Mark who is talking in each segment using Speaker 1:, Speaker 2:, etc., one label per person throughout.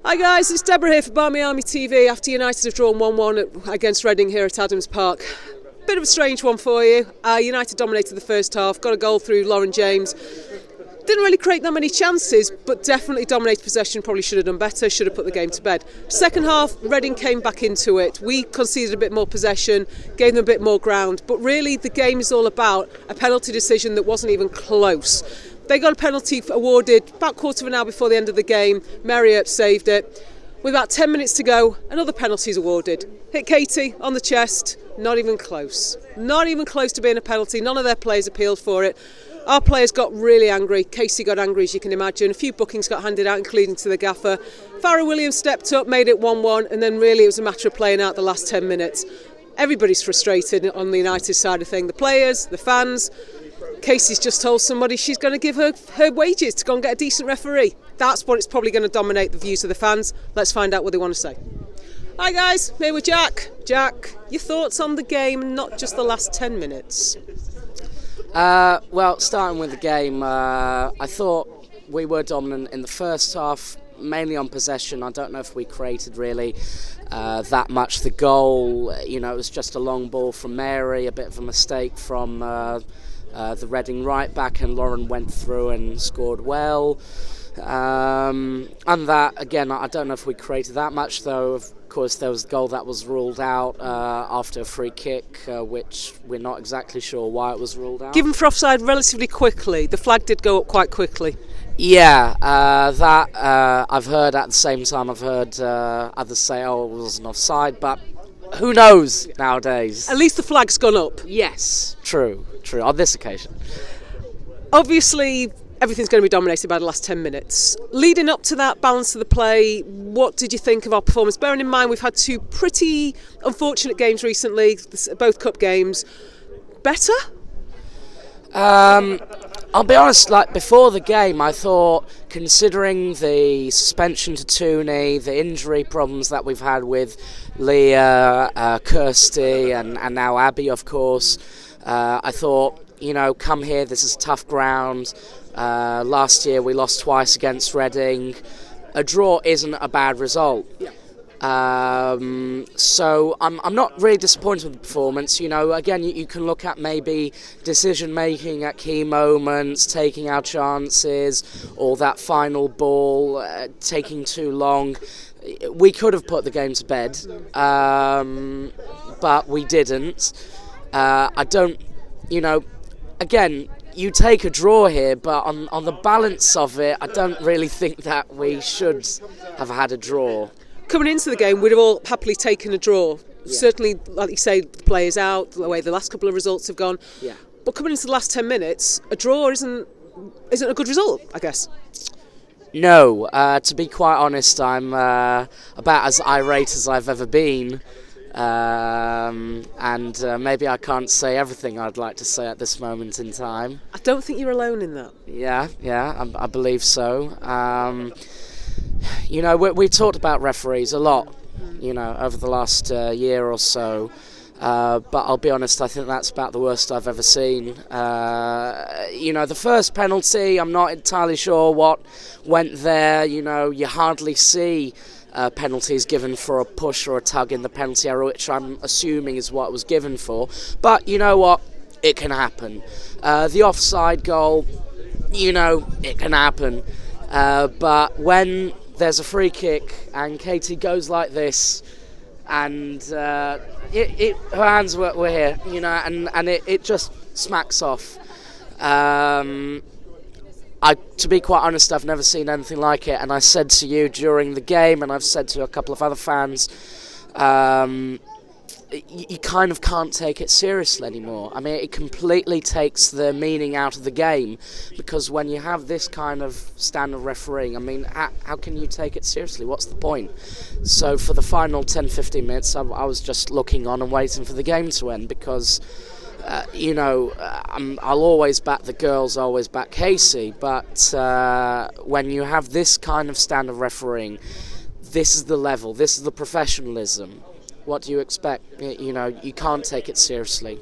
Speaker 1: Hi guys, it's Deborah here for Barmy Army TV after United have drawn 1-1 against Reading here at Adams Park. Bit of a strange one for you. United dominated the first half, got a goal through Lauren James. Didn't really create that many chances, but definitely dominated possession, probably should have done better, should have put the game to bed. Second half, Reading came back into it. We conceded a bit more possession, gave them a bit more ground, but really the game is all about a penalty decision that wasn't even close. They got a penalty awarded about quarter of an hour before the end of the game. Marriott saved it. With about 10 minutes to go, another penalty is awarded. Hit Katie on the chest, not even close. Not even close to being a penalty. None of their players appealed for it. Our players got really angry. Casey got angry, as you can imagine. A few bookings got handed out, including to the gaffer. Farrah Williams stepped up, made it 1-1, and then really it was a matter of playing out the last 10 minutes. Everybody's frustrated on the United side of things. The players, the fans. Casey's just told somebody she's going to give her wages to go and get a decent referee. That's what it's probably going to dominate the views of the fans. Let's find out what they want to say. Hi guys, here with Jack. Jack, your thoughts on the game, not just the last 10 minutes?
Speaker 2: Well, starting with the game, I thought we were dominant in the first half, mainly on possession. I don't know if we created really that much. The goal, it was just a long ball from Mary, a bit of a mistake from the Reading right back, and Lauren went through and scored well. And that, again, I don't know if we created that much, though. Of course, there was a goal that was ruled out after a free kick, which we're not exactly sure why it was ruled out.
Speaker 1: Given for offside relatively quickly, the flag did go up quite quickly.
Speaker 2: Yeah, that I've heard. At the same time, I've heard others say, it wasn't offside, but who knows nowadays?
Speaker 1: At least the flag's gone up.
Speaker 2: Yes, true, on this occasion.
Speaker 1: Obviously, everything's going to be dominated by the last 10 minutes. Leading up to that balance of the play, what did you think of our performance? Bearing in mind we've had two pretty unfortunate games recently, both cup games. Better?
Speaker 2: I'll be honest, before the game, I thought, considering the suspension to Tooney, the injury problems that we've had with Leah, Kirsty, and now Abby, of course, I thought, come here, this is tough ground. Last year we lost twice against Reading. A draw isn't a bad result.
Speaker 1: Yeah.
Speaker 2: So I'm not really disappointed with the performance. Again, you can look at maybe decision making at key moments, taking our chances, or that final ball taking too long. We could have put the game to bed, but we didn't. I don't, again, you take a draw here, but on the balance of it, I don't really think that we should have had a draw.
Speaker 1: Coming into the game, we'd have all happily taken a draw.
Speaker 2: Yeah.
Speaker 1: Certainly, like you say, the players out, the way the last couple of results have gone.
Speaker 2: Yeah.
Speaker 1: But coming into the last 10 minutes, a draw isn't a good result, I guess.
Speaker 2: No, to be quite honest, I'm about as irate as I've ever been. And maybe I can't say everything I'd like to say at this moment in time.
Speaker 1: I don't think you're alone in that.
Speaker 2: Yeah, I believe so. We've talked about referees a lot, over the last year or so. But I'll be honest, I think that's about the worst I've ever seen. The first penalty, I'm not entirely sure what went there. You hardly see penalties given for a push or a tug in the penalty area, which I'm assuming is what it was given for. But you know what? It can happen. The offside goal, it can happen. But when there's a free kick and Katie goes like this, and her hands were here, and it just smacks off. To be quite honest, I've never seen anything like it, and I said to you during the game, and I've said to a couple of other fans, you kind of can't take it seriously anymore. I mean, it completely takes the meaning out of the game, because when you have this kind of standard refereeing, I mean, how can you take it seriously? What's the point? So for the final 10-15 minutes, I was just looking on and waiting for the game to end, because I'll always back the girls, always back Casey, but when you have this kind of standard refereeing, this is the level, this is the professionalism. What do you expect? You can't take it seriously.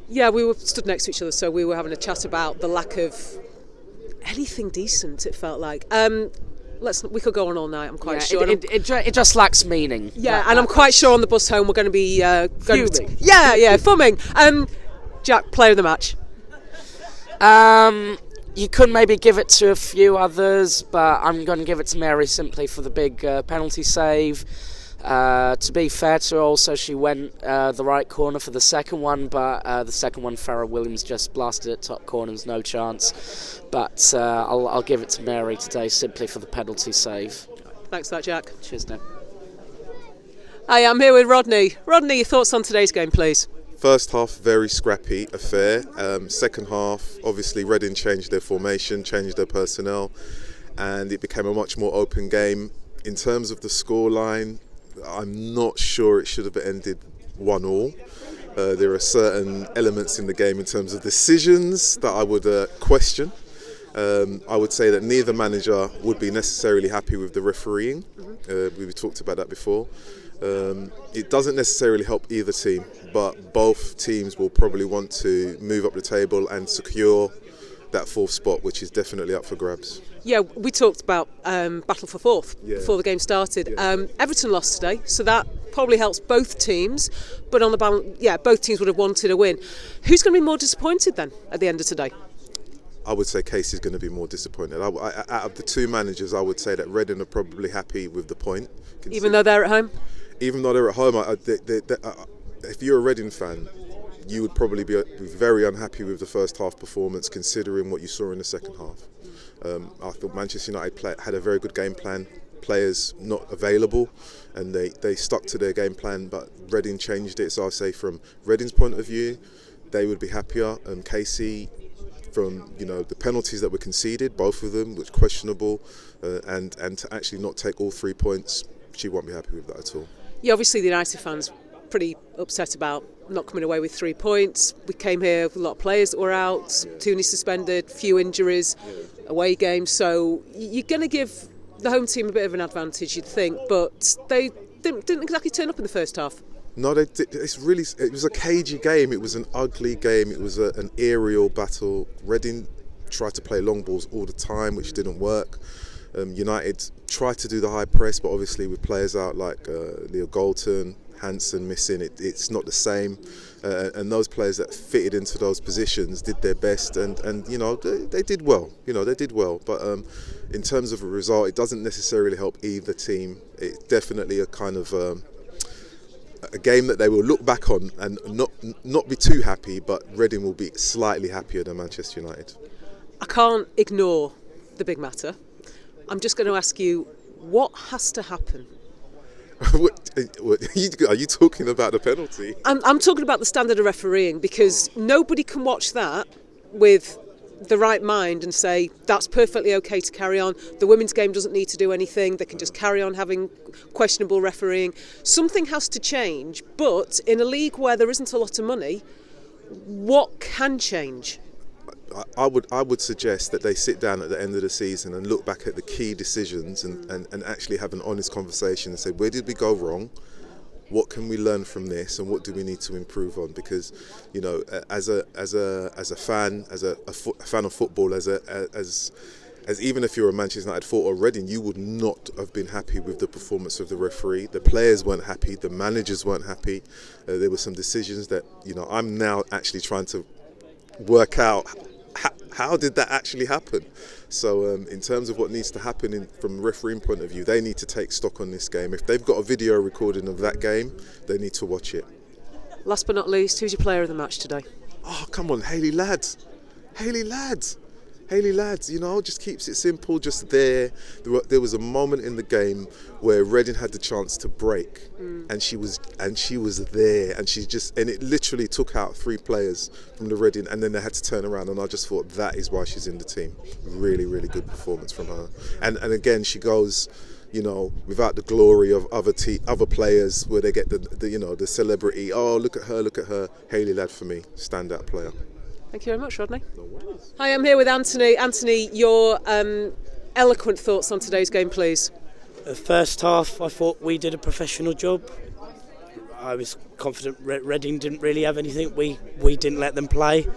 Speaker 1: Yeah, we were stood next to each other, so we were having a chat about the lack of anything decent, it felt like. We could go on all night. I'm quite sure.
Speaker 2: It just lacks meaning.
Speaker 1: Yeah, and I'm quite sure on the bus home we're going to be
Speaker 2: fuming.
Speaker 1: Fumming. Jack, player of the match.
Speaker 2: You could maybe give it to a few others, but I'm going to give it to Mary simply for the big penalty save. To be fair to her, also she went the right corner for the second one, but the second one Farrah Williams just blasted it top corners, no chance. But I'll give it to Mary today simply for the penalty save.
Speaker 1: Thanks for that, Jack.
Speaker 2: Cheers, Nick.
Speaker 1: Hi, I'm here with Rodney. Rodney, your thoughts on today's game, please?
Speaker 3: First half, very scrappy affair. Second half, obviously Reading changed their formation, changed their personnel, and it became a much more open game. In terms of the scoreline, I'm not sure it should have ended 1-1. There are certain elements in the game in terms of decisions that I would question. I would say that neither manager would be necessarily happy with the refereeing. We've talked about that before. It doesn't necessarily help either team, but both teams will probably want to move up the table and secure that fourth spot, which is definitely up for grabs.
Speaker 1: Yeah, we talked about battle for fourth before the game started. Everton lost today, so that probably helps both teams. But on the balance, both teams would have wanted a win. Who's going to be more disappointed then at the end of today?
Speaker 3: I would say Casey's going to be more disappointed. Out of the two managers, I would say that Reading are probably happy with the point.
Speaker 1: Even though they're at home?
Speaker 3: Even though they're at home, if you're a Reading fan, you would probably be very unhappy with the first half performance, considering what you saw in the second half. I thought Manchester United had a very good game plan. Players not available, and they stuck to their game plan, but Reading changed it. So I say from Reading's point of view, they would be happier. Casey, from the penalties that were conceded, both of them, which questionable, and to actually not take all 3 points, she won't be happy with that at all.
Speaker 1: Yeah, obviously the United fans pretty upset about not coming away with 3 points. We came here with a lot of players that were out, Tooney suspended, few injuries, away games. So you're going to give the home team a bit of an advantage, you'd think, but they didn't exactly turn up in the first half.
Speaker 3: No, they did. It was a cagey game. It was an ugly game. It was an aerial battle. Reading tried to play long balls all the time, which didn't work. United tried to do the high press, but obviously with players out like Leo Golton, Hansen missing, it's not the same. And those players that fitted into those positions did their best, and they did well. They did well. But in terms of a result, it doesn't necessarily help either team. It's definitely a kind of a game that they will look back on and not be too happy, but Reading will be slightly happier than Manchester United.
Speaker 1: I can't ignore the big matter. I'm just going to ask you, what has to happen?
Speaker 3: Are you talking about the penalty?
Speaker 1: I'm talking about the standard of refereeing, because nobody can watch that with the right mind and say that's perfectly okay to carry on. The women's game doesn't need to do anything. They can just carry on having questionable refereeing. Something has to change, but in a league where there isn't a lot of money, what can change?
Speaker 3: I would suggest that they sit down at the end of the season and look back at the key decisions and actually have an honest conversation and say, where did we go wrong? What can we learn from this, and what do we need to improve on? Because, as a fan, as a fan of football, as even if you're a Manchester United fan or Reading, you would not have been happy with the performance of the referee. The players weren't happy, the managers weren't happy. There were some decisions that I'm now actually trying to work out. How did that actually happen? So in terms of what needs to happen from a refereeing point of view, they need to take stock on this game. If they've got a video recording of that game, they need to watch it.
Speaker 1: Last but not least, who's your player of the match today?
Speaker 3: Oh, come on, Hayley Ladd. Just keeps it simple, just there. There was a moment in the game where Reading had the chance to break, and she was there, and it literally took out 3 players from the Reading, and then they had to turn around, and I just thought that is why she's in the team. Really, really good performance from her. And again, she goes, without the glory of other players, where they get the celebrity. Oh, look at her. Hayley Ladd for me, standout player.
Speaker 1: Thank you very much, Rodney.
Speaker 3: No worries.
Speaker 1: Hi, I'm here with Anthony. Anthony, your eloquent thoughts on today's game, please.
Speaker 4: The first half, I thought we did a professional job. I was confident Reading didn't really have anything. We didn't let them play.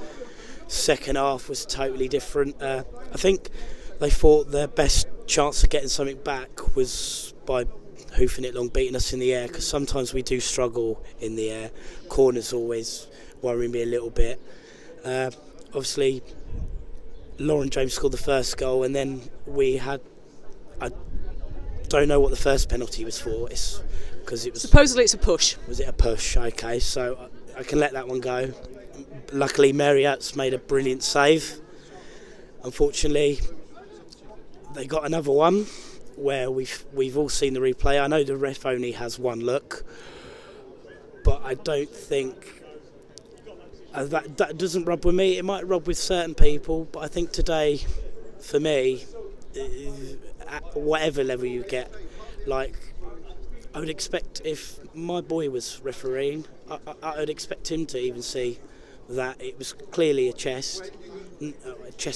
Speaker 4: Second half was totally different. I think they fought their best chance of getting something back was by hoofing it long, beating us in the air, because sometimes we do struggle in the air. Corners always worry me a little bit. Obviously, Lauren James scored the first goal, and then we had, I don't know what the first penalty was for. It's because it was
Speaker 1: supposedly it's a push.
Speaker 4: Was it a push? Okay, so I can let that one go. Luckily, Marriott's made a brilliant save. Unfortunately, they got another one where we've all seen the replay. I know the ref only has one look, but I don't think that doesn't rub with me. It might rub with certain people, but I think today, for me, at whatever level you get, like, I would expect if my boy was refereeing, I would expect him to even see that it was clearly a chest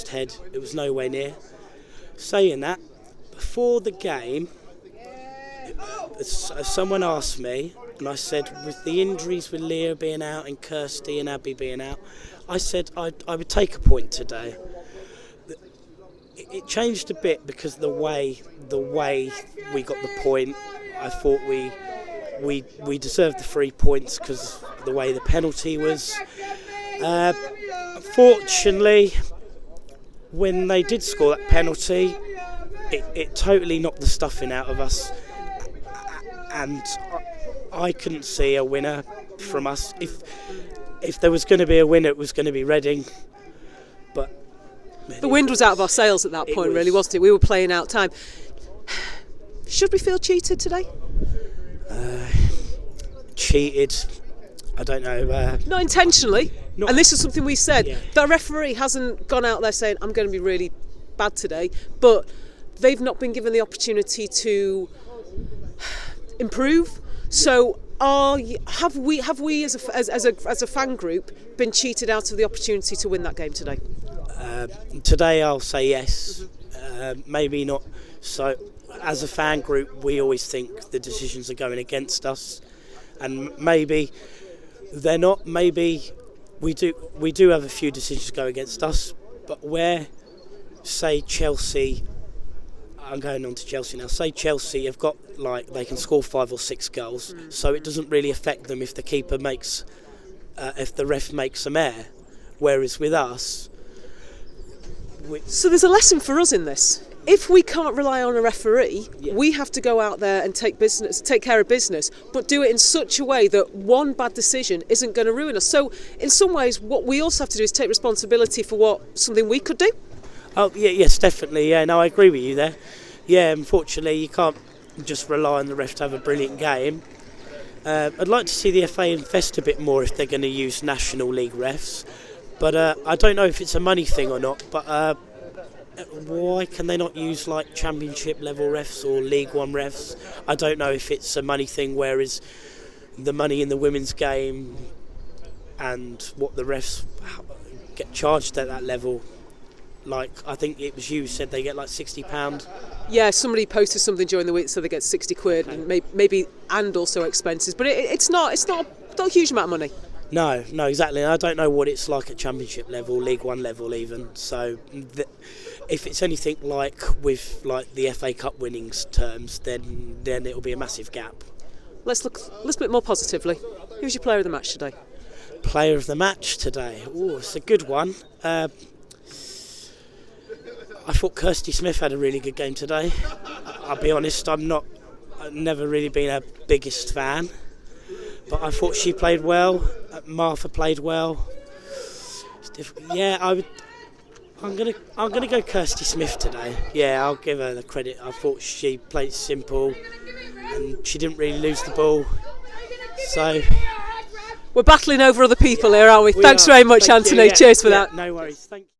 Speaker 4: head. It was nowhere near. Saying that, before the game, someone asked me, and I said, with the injuries with Leah being out and Kirsty and Abby being out, I said I would take a point today. It changed a bit because the way we got the point. I thought we deserved the 3 points because the way the penalty was. Unfortunately, when they did score that penalty, it totally knocked the stuffing out of us, and I couldn't see a winner from us. If there was going to be a winner, it was going to be Reading. But
Speaker 1: the wind was out of our sails at that point, really, wasn't it? We were playing out time. Should we feel cheated today?
Speaker 4: Cheated? I don't know.
Speaker 1: Not intentionally. And this is something we said.
Speaker 4: Yeah.
Speaker 1: The referee hasn't gone out there saying, I'm going to be really bad today. But they've not been given the opportunity to improve. So have we as a fan group been cheated out of the opportunity to win that game today?
Speaker 4: Today I'll say yes. Maybe not. So as a fan group, we always think the decisions are going against us, and maybe they're not. Maybe we do have a few decisions go against us, but where, say, Chelsea, I'm going on to Chelsea now, say Chelsea have got, like, they can score 5 or 6 goals, so it doesn't really affect them if the keeper makes, if the ref makes them err, whereas with us...
Speaker 1: So there's a lesson for us in this. If we can't rely on a referee, we have to go out there and take care of business, but do it in such a way that one bad decision isn't going to ruin us. So in some ways, what we also have to do is take responsibility for something we could do.
Speaker 4: Oh, yeah, yes, definitely. Yeah, no, I agree with you there. Yeah, unfortunately, you can't just rely on the ref to have a brilliant game. I'd like to see the FA invest a bit more if they're going to use National League refs, but I don't know if it's a money thing or not, but... why can they not use, like, Championship level refs or League One refs? I don't know if it's a money thing, whereas the money in the women's game and what the refs get charged at that level, like, I think it was you said they get like £60.
Speaker 1: Yeah, somebody posted something during the week, so they get 60 quid, and maybe and also expenses, but it's not a huge amount of money.
Speaker 4: No, exactly. I don't know what it's like at Championship level, League One level even. So if it's anything like with, like, the FA Cup winnings terms, then it'll be a massive gap.
Speaker 1: Let's look a little bit more positively. Who's your player of the match today?
Speaker 4: Player of the match today? Oh, it's a good one. I thought Kirsty Smith had a really good game today. I'll be honest, I've never really been her biggest fan, but I thought she played well. Martha played well. Yeah, I'm gonna go Kirsty Smith today. Yeah, I'll give her the credit. I thought she played simple, and she didn't really lose the ball. So
Speaker 1: we're battling over other people here, aren't we? Thanks very much, Anthony.
Speaker 4: You, yeah.
Speaker 1: Cheers for that.
Speaker 4: No worries. Thank you.